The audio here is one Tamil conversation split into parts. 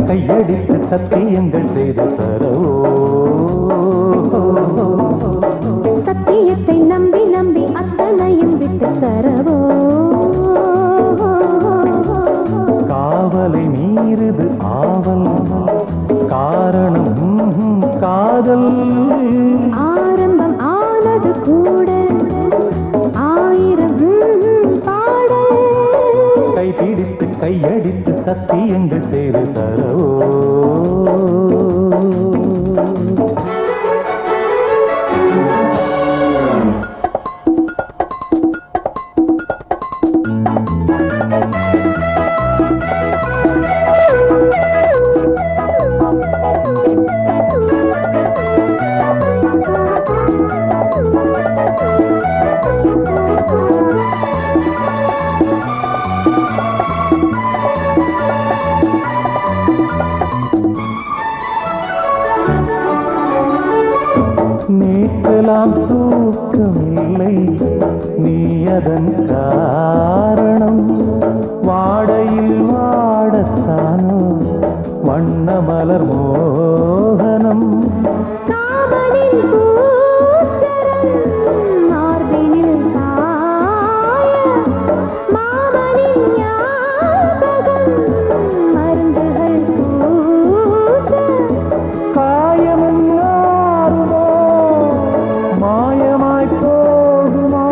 கையடித்து சத்தியங்கள் செய்து தரவோ, சத்தியத்தை நம்பி நம்பி அத்தனையும் விட்டு தரவோ, காவலை மீறுது ஆவல் காரணம் காதல் ஆரம்பம் ஆனது கூட ஆயிரம் பாடல் கைபிடித்து கையடித்து சத்தியங்கள் செய்து தரவோ நேற்றெல்லாம் தூக்கமில்லை நீ அதன் காரணம் வாடையில் வாடத்தானோ வண்ண மலர் மோகனம் காவலின் பூச்சரம் மார்பினில் காய மாமனின் ஞாபகம் மருந்துகள் பூச காயமும் மாறுமோ மாயமாய் போகுமோ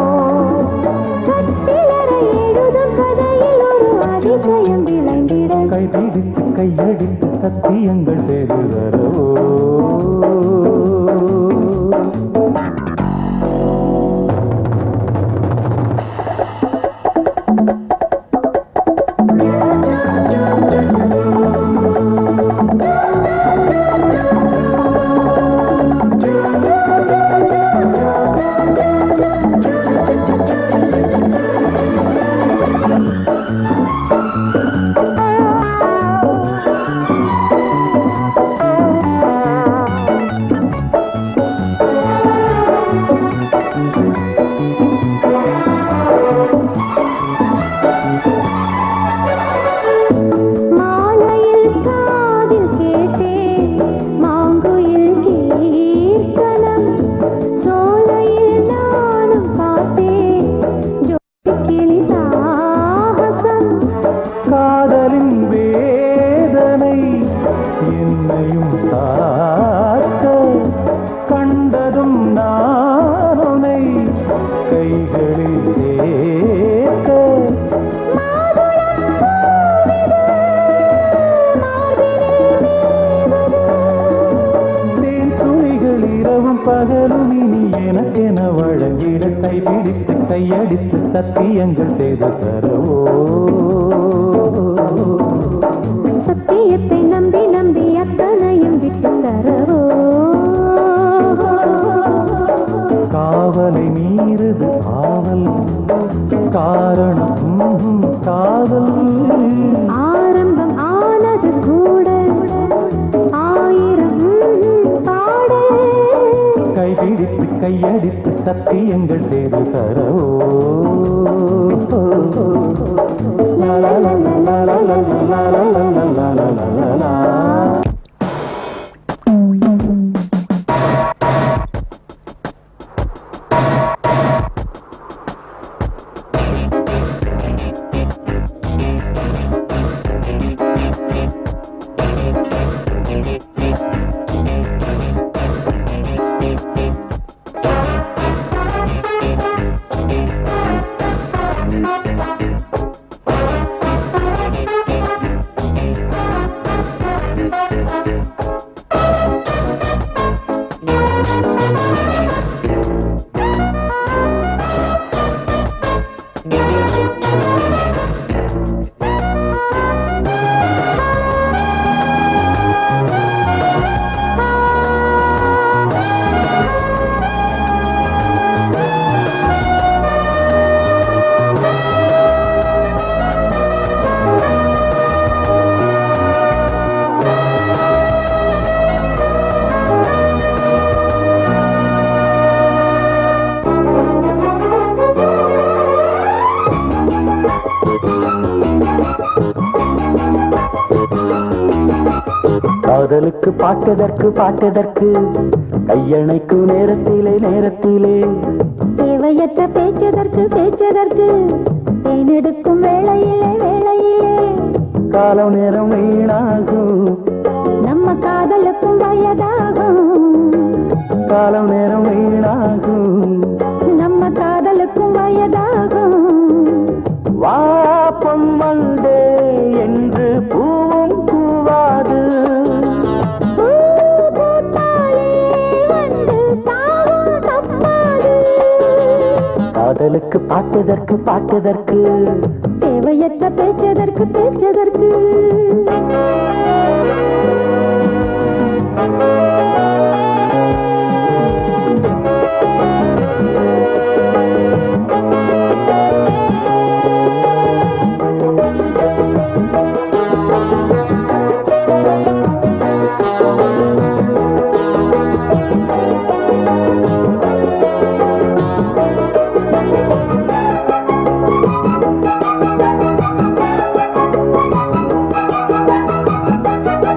கட்டிலறை எழுதும் கதையில் ஒரு அதிசயம் விளைந்திட கைபிடித்து கையடித்து சத்தியங்கள் செய்து தரவோ மாலையில் காதில் கேட்டேன் மாங்குயில் கீர்த்தனம் சோலையில் நானும் பார்த்தேன் ஜோதிக்கிளி சாகசம் காதலின் வேதனை என்னையும் தாக்க கண்டதும் நானுனை கைகளில் சேர்க்க தேன் துளிகள் இரவும் பகலும் இனி எனக்கென வழங்கிட கைபிடித்து கையடித்து சத்தியங்கள் செய்து தரவோ சத்தியத்தை நம்பி நம்பி அத்தனையும் விட்டு தரவோ காவலை மீறுது ஆவல் காரணம் காதல் ஆரம்பம் ஆனது கூட ஆயிரம் பாடல் கைபிடித்து கையடித்து சத்தியங்கள் செய்து தரவோ லா லா லா லா லா லா லா லா லா லா லா லா லா. காதலுக்கு பாட்டதற்கு கையணைக்கு நேரத்திலே தேவையற்ற பேச்சதற்கு தேனெடுக்கும் வேளையிலே காலம் நேரம் வீணாகும் நம்ம காதலுக்கும் வயதாகும் காலம் நேரம் வீணாகும் நம்ம காதலுக்கும் வயதாகும் வா பொம்மல்டே என்று பூவும் பூவாது பூ பூத்தாலே வந்து தாவும் தப்பாது காதலுக்கு பாட்டதற்கு பாட்டதற்கு தேவையற்ற பேச்சதற்கு பேச்சதற்கு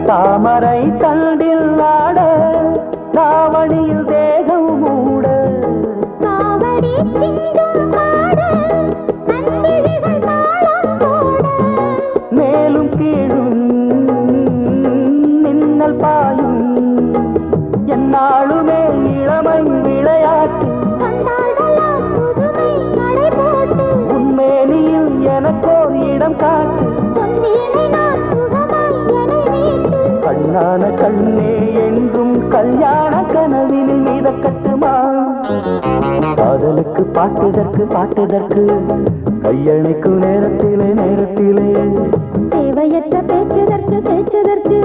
தாமரை தண்டில் ஆட தாவணியில் தேகம் மூட காவடி சிங்கம் பாட நன்றிகள் தாளம் போட மேலும் கீழும் மின்னல் பாயும் என்னாலுமே இளமை விளையாட்டு கண்டாடலாம் புதுமை நடை போட்டு உண்மேனியில் எனக்கோர் இடம் காட்டு சொன்னேனே நான் சுகமாய் என்னை மீட்டு கண்ணான கண்ணே என்றும் கல்யாண கனவினில் மீதக்கட்டுமா காதலுக்கு பாட்டதற்கு பாட்டதற்கு கையணைக்கும் நேரத்திலே நேரத்திலே தேவையற்ற பேச்சதற்கு பேச்சதற்கு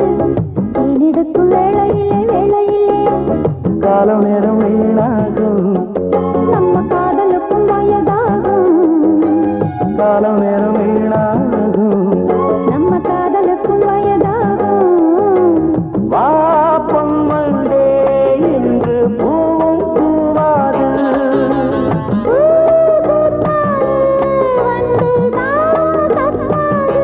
தேனெடுக்கும் வேளையிலே வேளையிலே காலம் நேரம் வீணாகும் நம்ம காதலுக்கும் வயதாகும் காலம் நேரம் வீணாகும் நம்ம காதலுக்கும் வயதாகும் வா பொம்மல்டே என்று பூவும் பூவாது பூ பூத்தாலே வந்து தாவும் தப்பாது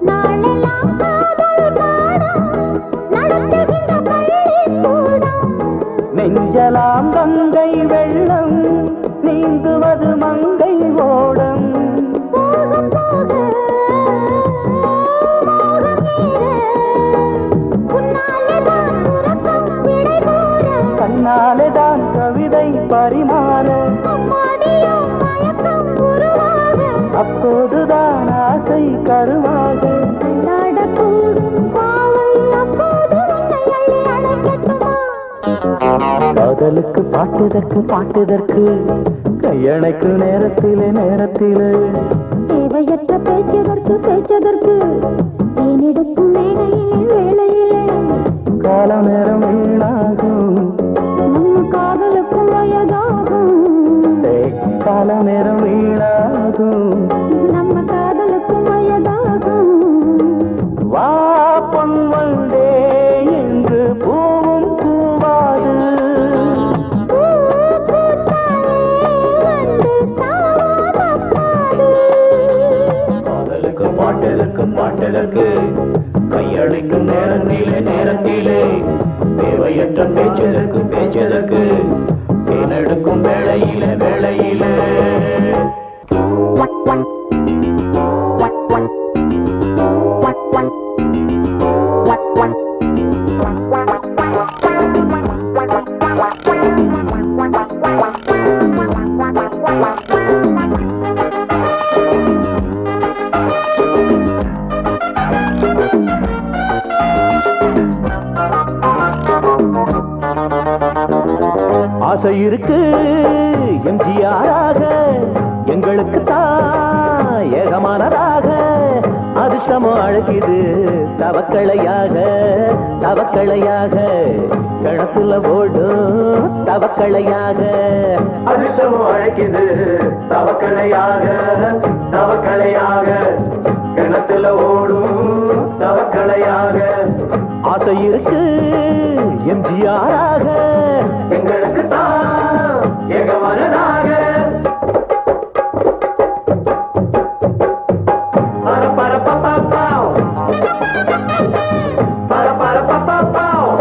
நாளெல்லாம் காதல் பாடம் நடத்துகின்ற பள்ளிக்கூடம் நெஞ்சலாம் கங்கை வெள்ளம் நீந்துவது மங்கை ஓடம் போக போக மோகம் ஏற உன்னாலே தான் உறக்கம் விடை கூற கண்ணாலே தான் கவிதை பரிமாற அம்மாடியோ மயக்கம் உருவாக அப்போதுதான் ஆசை கருவாக அல்லாடக்கூடும் பாவை அப்போது உன்னை அள்ளி அணைக்கட்டுமா காதலுக்கு பாட்டதற்கு பாட்டதற்கு கையணைக்கு நேரத்திலே நேரத்திலே தேவையற்ற பேச்சதற்கு பேச்சதற்கு தேனெடுக்கும் வேளையிலே வேளையிலே காலம் நேரம் வீணாகும் நம்ம காதலுக்கும் வயதாகும் காலம் நேரம் வீணாகும் நம்ம காதலுக்கும் வயதாகும் வா பொன்வந்தே என்று பூவும் பூவாது பூ பூத்தாலே வந்து தாவும் தப்பாது காதலுக்கு பாட்டதற்கு பாட்டதற்கு கையளிக்கும் நேரத்திலே நேரத்திலே தேவையற்ற பேச்சதற்கு பேச்சதற்கு தேனெடுக்கும் வேளையிலே வேளையிலே ஆசை இருக்கு எம்ஜிஆராக எங்களுக்கு தான் ஏகமானதாக அதிர்ஷ்டமோ அழைக்குது தவக்களையாக தவக்களையாக கிணத்துல ஓடும் தவக்களையாக அதிர்ஷ்டமோ அழைக்குது தவக்களையாக தவக்களையாக கணத்துல ஓடும் தவக்கலையாக ஆசை இருக்கு எம்ஜிஆராக எங்களுக்கு தான் ஏகமனதாக பர பர பப்பா பாவ் பர பர பப்பா பாவ்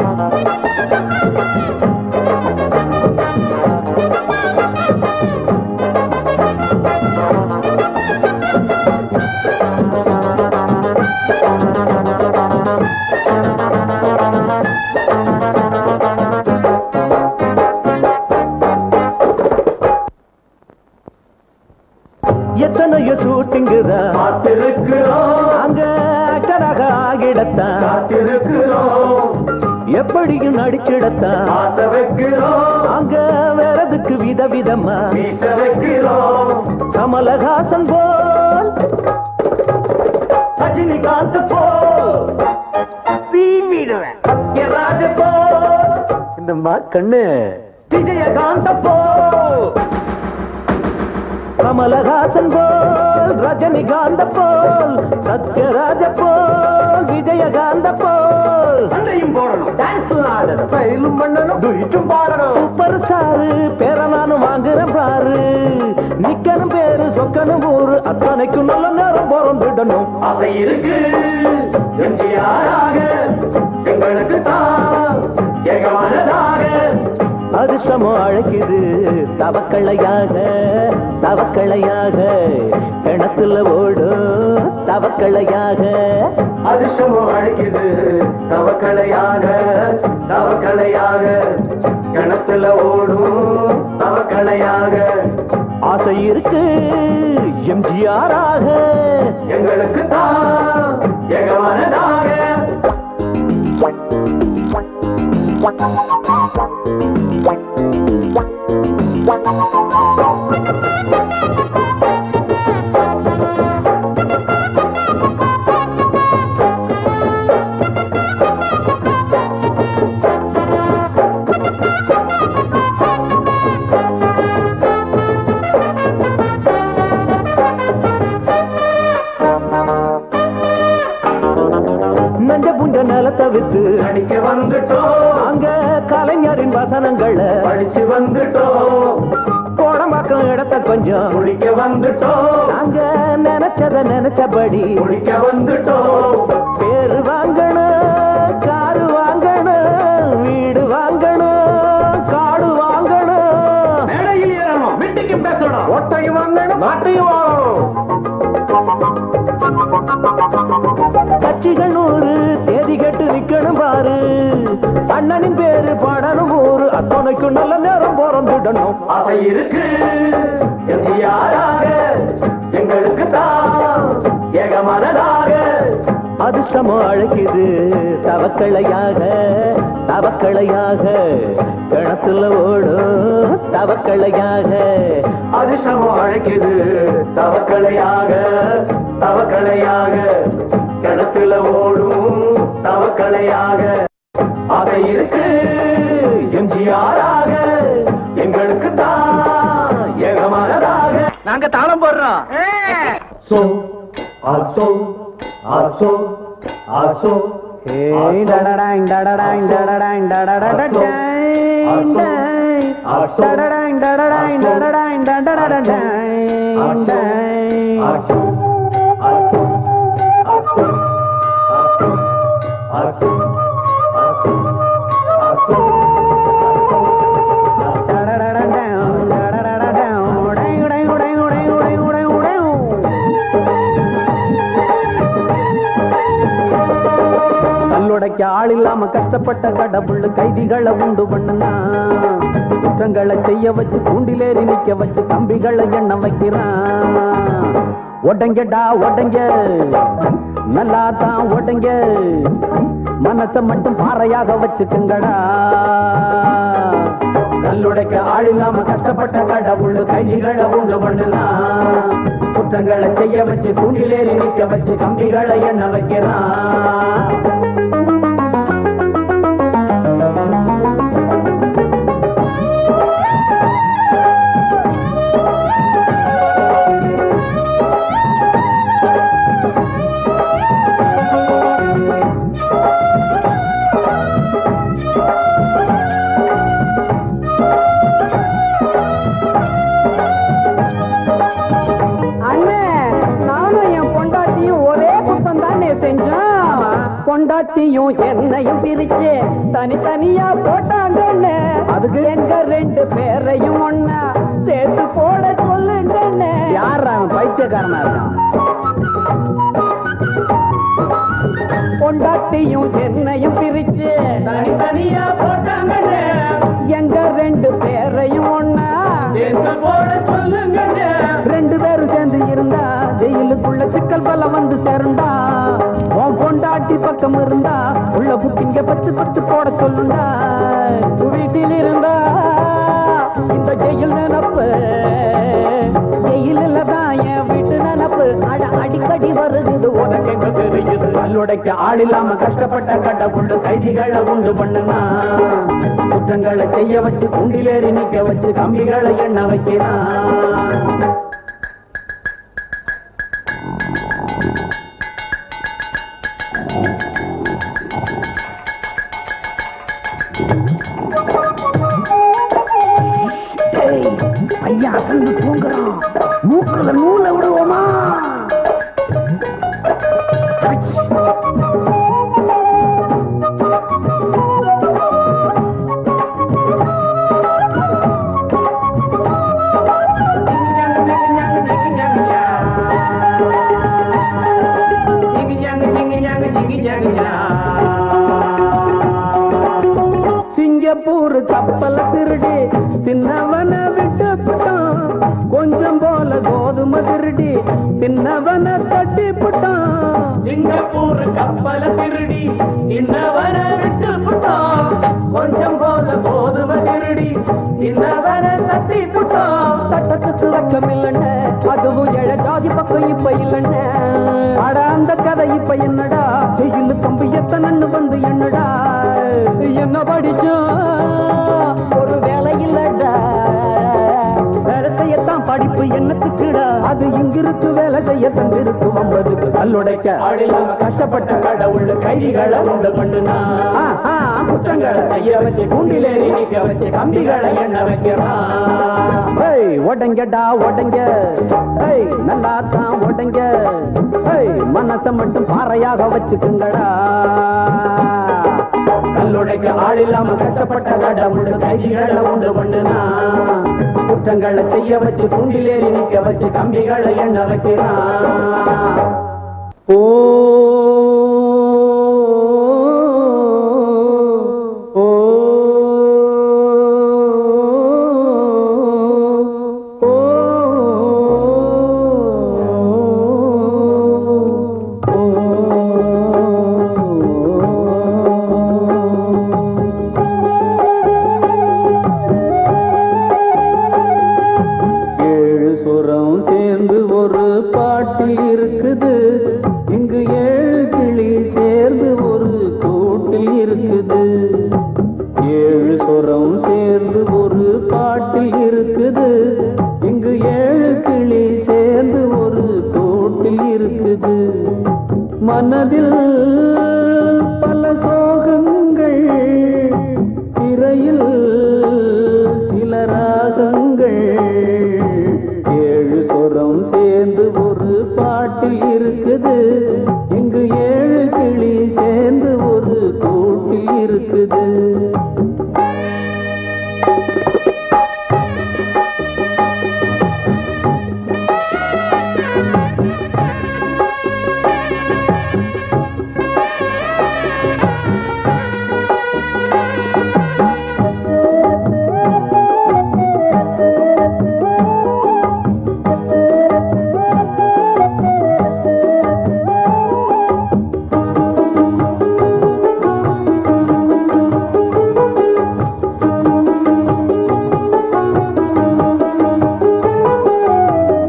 எத்தனையோ ஷூட்டிங்குதான் காத்திருக்கிறோம் அங்க ஆக்டராக ஆகிடத்தான் காத்திருக்கிறோம் எப்படியும் நடிச்சிடத்தான் ஆசை வைக்கிறோம் அங்க வேறதுக்கு விதவிதமா வீச வைக்கிறோம் கமலஹாசன் போல் ரஜினிகாந்த் போல் சீவிடுவேன் சத்யராஜ போல் இந்த கண்ணு விஜயகாந்த போல் கமலஹாசன் போல் ரஜினிகாந்த போல் சத்யராஜ போல் விஜயகாந்த போல் சண்டையும் போடணும் டான்ஸும் ஆடணும் ஸ்டைலும் பண்ணணும் டுயிட்டும் பாடணும் சூப்பர் ஸ்டார் பேரை நானும் வாங்குறேன் பாரு நிக்கணும் பேரு சொக்கணும் ஊரு அத்தனைக்கும் நல்ல நேரம் பிறந்துடணும் ஆசை இருக்கு எம்ஜிஆராக எங்களுக்கு தான் ஏகமானதாக அதிர்ஷ்டமோ அழைக்குது தவக்களையாக தவக்களையாக கிணத்துல ஓடும் தவக்களையாக அதிர்ஷ்டமோ அழைக்குது தவக்களையாக தவக்களையாக கிணத்துல ஓடும் தவக்களையாக ஆசை இருக்கு எம்ஜிஆராக எங்களுக்கு தான் ஏகமானதாக நஞ்ச புஞ்ச நிலத்தை விட்டு அடிக்க வந்துட்டோம் அங்க கலைஞரின் வசனங்களை படிச்சு வந்துட்டோம் கோடம்பாக்கம் இடத்த கொஞ்சம் குடிக்க வந்துட்டோம் அங்க நினைச்சத நினைச்சபடி குடிக்க வந்துட்டோம் பேரு வாங்கணும் காரு வாங்கணும் வீடு வாங்கணும் காடு வாங்கணும் மேடையில் ஏறணும் வீட்டுக்கு பேசணும் ஓட்டையும் வாங்கணும் மாட்டையும் வாங்கணும் கட்சிகள் 100 தேதி கட்டு நிக்கணும் பாரு அண்ணனின் பேரு பாடணும் ஊரு அத்தனைக்கும் நல்ல நேரம் பிறந்துடணும் ஆசை இருக்கு எம்ஜிஆராக எங்களுக்கு தான் ஏகமனதாக அதிர்ஷ்டமோ அழைக்குது தவக்களையாக தவக்களையாக கிணத்துல ஓடும் தவக்களையாக அதிர்ஷ்டமோ அழைக்குது தவக்களையாக தவக்களையாக கிணத்துல ஓடும் தவக்களையாக ஆசை இருக்கு எம்ஜிஆராக எங்களுக்கு தான் ஏகமானதாக நாங்க தாளம் போடுறோம் சோ ஆசோ ஆசோ ஆசோ ஏய் டடடாங் டடடாங் டடடாங் டடடடடாங் டடடாங் டடடாங் டடடாங் டடடடடாங் ஆசோ ஆசோ ஆசோ ஆசோ ஆசோ ஆசோ ஆசோ கல்லுடைக்க ஆள் இல்லாம கஷ்டப்பட்ட கடவுள் கைதிகளை உண்டு பண்ணுனா குற்றங்களை செய்ய வச்சு கூண்டிலேறி நிக்க வச்சு கம்பிகளை எண்ண வைக்கிறான் ஒடங்கடா ஒடங்க நல்லா தான் ஒடங்க மனச மட்டும் பாறையாக வச்சுக்குங்கடா கல்லுடைக்க ஆள் இல்லாம கஷ்டப்பட்ட கடவுள் கைதிகளை உண்டு பண்ணலாம் குற்றங்களை செய்ய வச்சு கூண்டிலேறி நிக்க வச்சு கம்பிகளை எண்ண வைக்கிறான் பொண்டாட்டியும் என்னையும் பிரிச்சு தனித்தனியா போட்டாங்கன்னு அதுக்கு எங்க ரெண்டு பேரையும் ஒன்னா சேர்த்து போட சொல்லுங்கன்னு. யார் அவன் பைத்தியக்காரனா இருக்கான்? பொண்டாட்டியும் என்னையும் பிரிச்சு தனித்தனியா போட்டாங்கன்னு எங்க ரெண்டு பேரையும் ஒன்னா சேர்த்து போட சொல்லுங்கன்னு. ரெண்டு பேரும் சேர்ந்து இருந்தா ஜெயிலுக்குள்ள சிக்கல் பல வந்து சேர்ந்தா உன் பொண்டாட்டி பக்கம் இருந்தா உள்ள புட்டிங்க 10 போட சொல்லுண்டா. வீட்டில் இருந்தா இந்த ஜெயில் நினப்பு ஜெயிலில் தான் என் வீட்டு நினப்பு அடிக்கடி வருது. உனக்கு எங்க தெரியுது? கல்லுடைக்க ஆள் இல்லாம கஷ்டப்பட்ட கடவுள் கைதிகளை உண்டு பண்ணுனா குற்றங்களை செய்ய வச்சு குண்டிலேறி நிக்க வச்சு கம்பிகளை எண்ண வைக்கிறான். ஐயா அசந்து தூங்குறான். மூக்குல நூலை விடுவோமா? சிங்கப்பூர் கப்பல திருடி தின்னவன விட்டு போட்டான். கொஞ்சம் போல கோதுமை திருடி தின்னவன தட்டி போட்டான். சிங்கப்பூர் கப்பல திருடி தின்னவன விட்டு போட்டான். கொஞ்சம் போல கோதுமை திருடி தின்னவன தட்டி போட்டான். சட்டத்துக்கு வெக்கம் இல்லைன்னு அதுவும் ஏழ ஜாதி பக்கம் இப்ப இல்லைன்னு. அட அந்த கதை இப்ப என்னடா? ஜெயிலு கம்பி எத்தனை வந்து என்னடா? என்ன படிச்சோம் ஒரு வேலை இல்லடா. வேலை செய்யத்தான் படிப்பு என்னத்துக்குடா? அது இங்கிருக்கு வேலை செய்ய தந்திருக்கு. 50 கல்லுடைக்க ஆளில்லாம கஷ்டப்பட்ட கடவுள் கைதிகளை உண்டு பண்ணுனா குற்றங்களை செய்ய வச்சு கூண்டிலேறி நிக்க வச்சு கம்பிகளை எண்ண வைக்கிறான். உடங்கடா உடங்க நல்லா தான் உடங்க. மனசை மட்டும் பாறையாக வச்சுக்குங்கடா. கல்லுடைக்க ஆள் இல்லாம கஷ்டப்பட்ட கடவுள் கைதிகளை உண்டு பண்ணுனா குற்றங்களை செய்ய வச்சு கூண்டிலேறி நிக்க வச்சு கம்பிகளை எண்ண வைக்கிறான். ஓ மனதில் பல சோகங்கள் திரையில் சில ராகங்கள். 7 சொரம் சேர்ந்து ஒரு பாட்டில் இருக்குது. இங்கு 7 கிளி சேர்ந்து ஒரு கூட்டில் இருக்குது.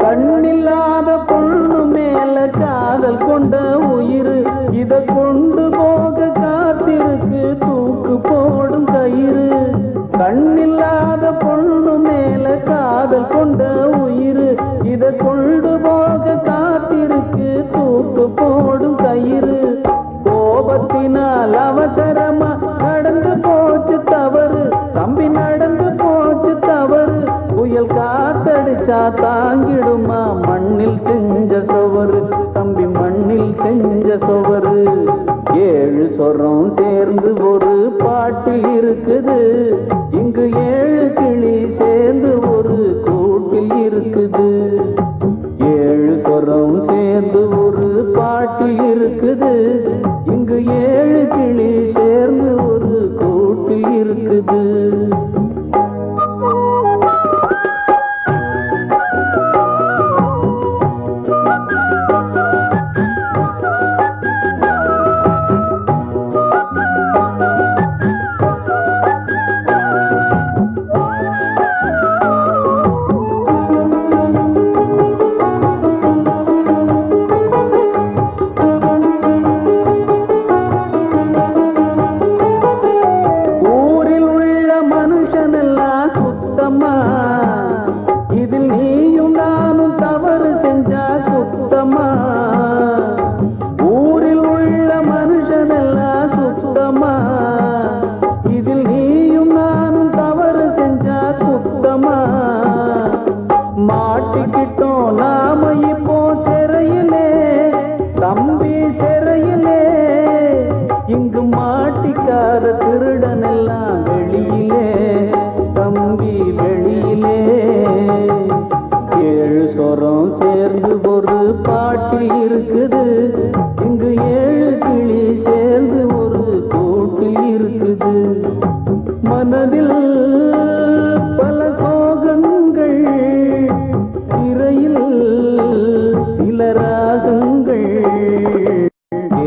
கண்ணில்லாத பொண்ணு மேல காதல் கொண்ட உயிர் இத கொண்டு போக காத்திருக்கு தூக்கு போடும் கயிறு. கோபத்தினால் அவசரமா நடந்து போச்சு தவறு தம்பி, நடந்து போச்சு தவறு. புயல் காத்தடிச்சா தாங்கிடுமா மண்ணில் செஞ்ச சுவரு தம்பி, மண்ணில் செஞ்ச சுவரு. 7 சொரம் சேர்ந்து ஒரு பாட்டில் இருக்குது. இங்கு 7 கிளி சேர்ந்து ஒரு கூட்டில் இருக்குது. 7 சொரம் சேர்ந்து ஒரு பாட்டில் இருக்குது. இங்கு 7 கிளி சேர்ந்து ஒரு கூட்டில் இருக்குது. இதில் நீயும் நானும் தவறு செஞ்சா குத்தமா? ஊரில் உள்ள மனுஷனெல்லாம் சுத்தமா? இதில் நீயும் நானும் தவறு செஞ்சா குத்தமா? மாட்டிக்கிட்டோம் நாம இப்போ சிறையிலே, தம்பி சிறையிலே. இங்கு மாட்டிக்கார திருடனெல்லாம் வெளியிலே, தம்பி வெளியிலே. 7 சொரம் சேர்ந்து ஒரு பாட்டில் இருக்குது. இங்கு 7 கிளி சேர்ந்து ஒரு கூட்டில் இருக்குது. மனதில் பல சோகங்கள், திரையில் சில ராகங்கள்.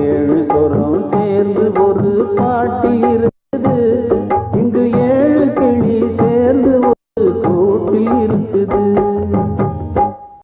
7 சொரம் சேர்ந்து ஒரு பாட்டில்